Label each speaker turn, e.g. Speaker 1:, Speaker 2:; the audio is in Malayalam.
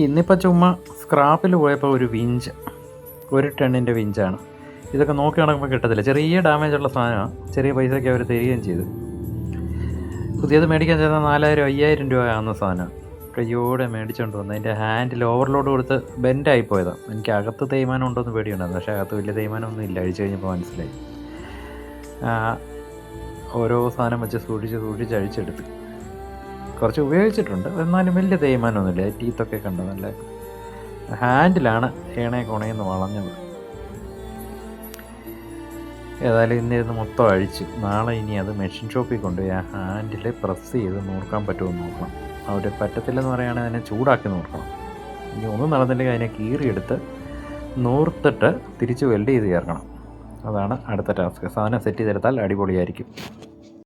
Speaker 1: ഇന്നിപ്പോൾ ചുമ്മാ സ്ക്രാപ്പിൽ പോയപ്പോൾ ഒരു വിഞ്ച്, 1 ടണ്ണിൻ്റെ വിഞ്ചാണ്. ഇതൊക്കെ നോക്കി നടക്കുമ്പോൾ കിട്ടത്തില്ല, ചെറിയ ഡാമേജുള്ള സാധനമാണ്. ചെറിയ പൈസയ്ക്ക് അവർ തരികയും ചെയ്തു. പുതിയത് മേടിക്കാൻ ചെന്നാൽ 4000-5000 രൂപ ആവുന്ന സാധനം കയ്യോടെ മേടിച്ചുകൊണ്ട് വന്നു. അതിൻ്റെ ഹാൻഡിൽ ഓവർലോഡ് കൊടുത്ത് ബെൻഡായിപ്പോയതാണ്. എനിക്ക് അകത്ത് തേയ്മാനം ഉണ്ടോയെന്ന് പേടിയുണ്ടായിരുന്നു, പക്ഷേ അകത്ത് വലിയ തേയ്മാനമൊന്നും ഇല്ല. അഴിച്ചു കഴിഞ്ഞപ്പോൾ മനസ്സിലായി. ഓരോ സാധനം വെച്ച് സൂക്ഷിച്ച് അഴിച്ചെടുത്ത് കുറച്ച് ഉപയോഗിച്ചിട്ടുണ്ട്. എന്നാലും വലിയ തേയ്മാനമൊന്നുമില്ല. ടീത്തൊക്കെ കണ്ടു. നല്ല ഹാൻഡിലാണ് കോണേന്ന് വളഞ്ഞത്. ഏതായാലും ഇന്നിരുന്ന് മൊത്തം അഴിച്ചു. നാളെ ഇനി അത് മെഷീൻ ഷോപ്പിൽ കൊണ്ടുപോയി ആ ഹാൻഡിൽ പ്രസ് ചെയ്ത് നൂർക്കാൻ പറ്റുമെന്ന് നോക്കണം. അവിടെ പറ്റത്തില്ലെന്ന് പറയുകയാണെങ്കിൽ അതിനെ ചൂടാക്കി നൂർക്കണം. ഇനി ഒന്നും നടന്നില്ലെങ്കിൽ അതിനെ കീറിയെടുത്ത് നൂർത്തിട്ട് തിരിച്ച് വെൽഡ് ചെയ്ത് ചേർക്കണം. അതാണ് അടുത്ത ടാസ്ക്. സാധനം സെറ്റ് ചെയ്തെടുത്താൽ അടിപൊളിയായിരിക്കും.